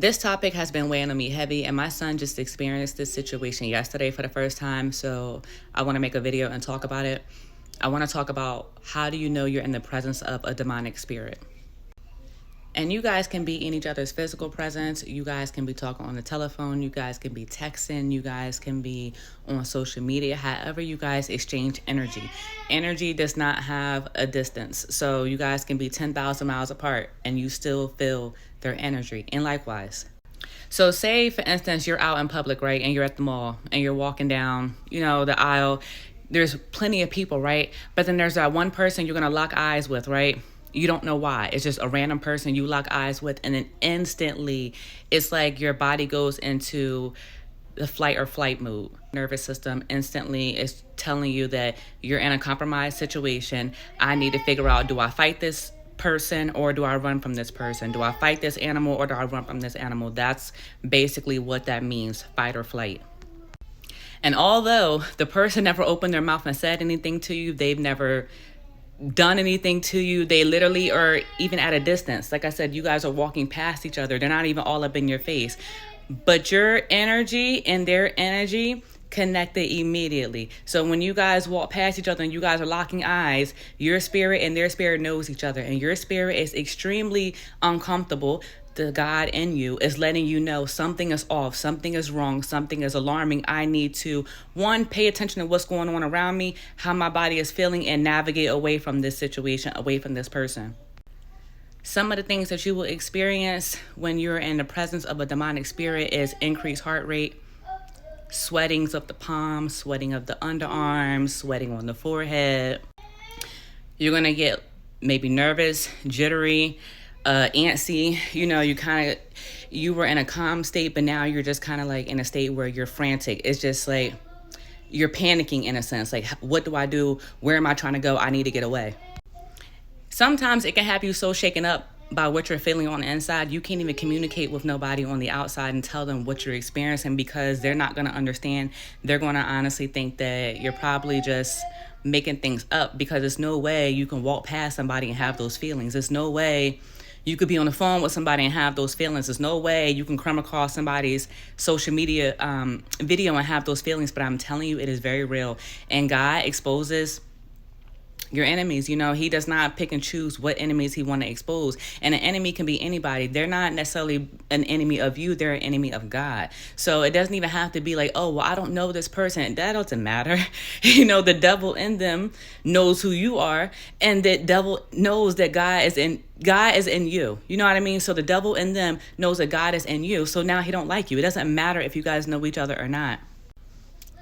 This topic has been weighing on me heavy, and my son just experienced this situation yesterday for the first time, so I want to make a video and talk about it. I want to talk about how do you know you're in the presence of a demonic spirit. And you guys can be in each other's physical presence. You guys can be talking on the telephone. You guys can be texting. You guys can be on social media. However you guys exchange energy. Energy does not have a distance. So you guys can be 10,000 miles apart and you still feel their energy. And likewise. So say, for instance, you're out in public, right? And you're at the mall and you're walking down, the aisle. There's plenty of people, right? But then there's that one person you're going to lock eyes with, right? You don't know why. It's just a random person you lock eyes with, and then instantly it's like your body goes into the flight or flight mode. Nervous system instantly is telling you that you're in a compromised situation. I need to figure out, do I fight this person or do I run from this person? Do I fight this animal or do I run from this animal? That's basically what that means, fight or flight. And although the person never opened their mouth and said anything to you, they've never done anything to you, they literally are even at a distance. Like I said, you guys are walking past each other. They're not even all up in your face. But your energy and their energy connected immediately. So when you guys walk past each other and you guys are locking eyes, your spirit and their spirit knows each other. And your spirit is extremely uncomfortable. The God in you is letting you know something is off, something is wrong, something is alarming. I need to, one, pay attention to what's going on around me, how my body is feeling, and navigate away from this situation, away from this person. Some of the things that you will experience when you're in the presence of a demonic spirit is increased heart rate, sweatings of the palms, sweating of the underarms, sweating on the forehead. You're going to get maybe nervous, jittery, antsy. You were in a calm state, but now you're just kind of like in a state where you're frantic. It's just like you're panicking in a sense. Like, what do I do? Where am I trying to go? I need to get away. Sometimes it can have you so shaken up by what you're feeling on the inside, you can't even communicate with nobody on the outside and tell them what you're experiencing, because they're not going to understand. They're going to honestly think that you're probably just making things up, because there's no way you can walk past somebody and have those feelings. There's no way you could be on the phone with somebody and have those feelings. There's no way you can come across somebody's social media video and have those feelings. But I'm telling you, it is very real. And God exposes your enemies. He does not pick and choose what enemies he want to expose. And an enemy can be anybody. They're not necessarily an enemy of you. They're an enemy of God. So it doesn't even have to be like, oh, well, I don't know this person. That doesn't matter. The devil in them knows who you are. And the devil knows that God is in you. You know what I mean? So the devil in them knows that God is in you. So now he don't like you. It doesn't matter if you guys know each other or not.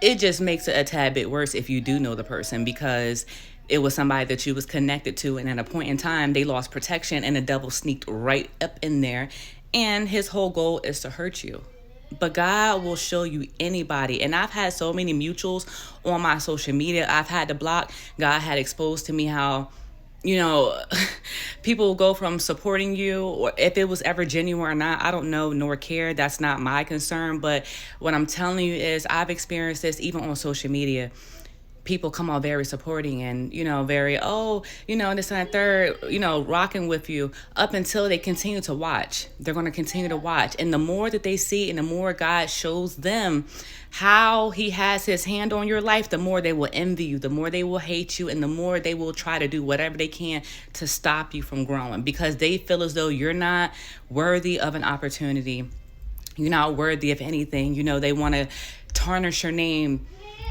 It just makes it a tad bit worse if you do know the person, because it was somebody that you was connected to, and at a point in time, they lost protection, and the devil sneaked right up in there, and his whole goal is to hurt you. But God will show you anybody. And I've had so many mutuals on my social media I've had to block. God had exposed to me how, people will go from supporting you, or if it was ever genuine or not, I don't know nor care. That's not my concern. But what I'm telling you is I've experienced this even on social media. People come out very supporting and, very, this and that third, rocking with you, up until they continue to watch. They're going to continue to watch. And the more that they see and the more God shows them how he has his hand on your life, the more they will envy you, the more they will hate you, and the more they will try to do whatever they can to stop you from growing, because they feel as though you're not worthy of an opportunity. You're not worthy of anything. They want to tarnish your name.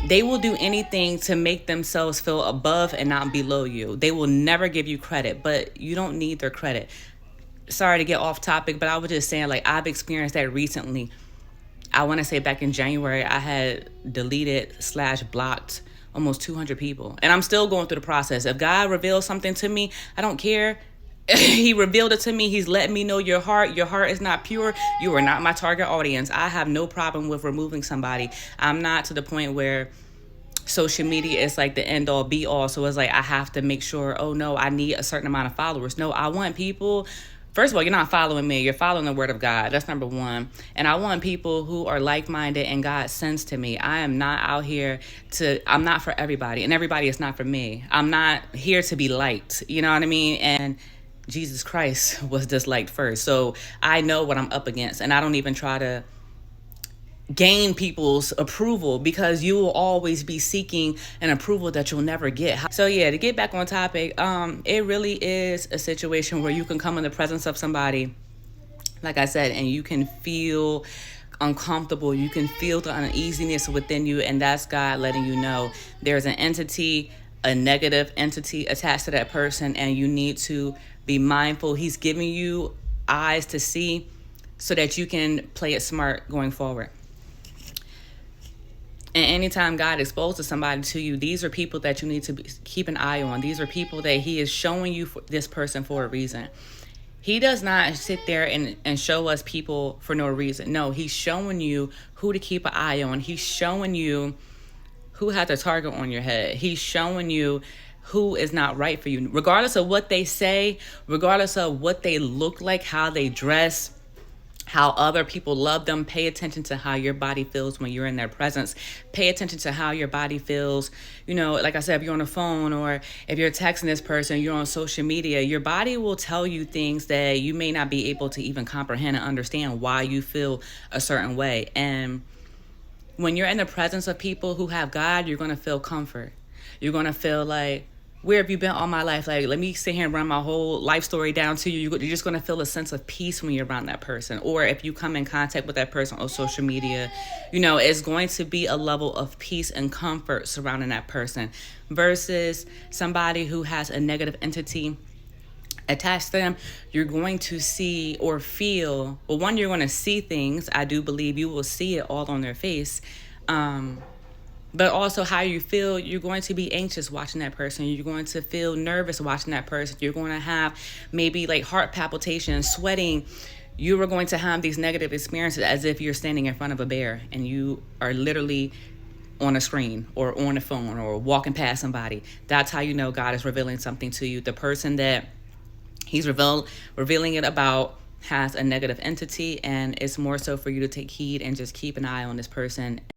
They will do anything to make themselves feel above and not below you. They will never give you credit, but you don't need their credit. Sorry to get off topic, but I was just saying, like, I've experienced that recently. I want to say back in January, I had deleted/blocked almost 200 people. And I'm still going through the process. If God reveals something to me, I don't care. He revealed it to me. He's letting me know your heart is not pure. You are not my target audience. I have no problem with removing somebody. I'm not to the point where social media is like the end all be all. So it's like I have to make sure, oh no, I need a certain amount of followers. No, I want people. First of all, you're not following me. You're following the word of God. That's number one. And I want people who are like-minded and God sends to me. I am not out here I'm not for everybody, and everybody is not for me. I'm not here to be liked. You know what I mean? And Jesus Christ was disliked first. So I know what I'm up against, and I don't even try to gain people's approval, because you will always be seeking an approval that you'll never get. So yeah, to get back on topic, it really is a situation where you can come in the presence of somebody, like I said, and you can feel uncomfortable. You can feel the uneasiness within you, and that's God letting you know there's an entity, a negative entity attached to that person, and you need to be mindful. He's giving you eyes to see so that you can play it smart going forward. And anytime God exposes somebody to you, these are people that you need to keep an eye on. These are people that he is showing you this person for a reason. He does not sit there and show us people for no reason. No, he's showing you who to keep an eye on. He's showing you who has a target on your head. He's showing you who is not right for you. Regardless of what they say, regardless of what they look like, how they dress, how other people love them, pay attention to how your body feels when you're in their presence. Pay attention to how your body feels. You know, like I said, if you're on the phone or if you're texting this person, you're on social media, your body will tell you things that you may not be able to even comprehend and understand why you feel a certain way. And when you're in the presence of people who have God, you're going to feel comfort. You're going to feel like, where have you been all my life? Like, let me sit here and run my whole life story down to you. You're just going to feel a sense of peace when you're around that person. Or if you come in contact with that person on social media, you know, it's going to be a level of peace and comfort surrounding that person versus somebody who has a negative entity attached to them. You're going to see or feel, well, one, you're going to see things. I do believe you will see it all on their face. But also how you feel, you're going to be anxious watching that person. You're going to feel nervous watching that person. You're going to have maybe like heart palpitations, sweating. You are going to have these negative experiences as if you're standing in front of a bear and you are literally on a screen or on a phone or walking past somebody. That's how you know God is revealing something to you. The person that he's revealing it about has a negative entity, and it's more so for you to take heed and just keep an eye on this person.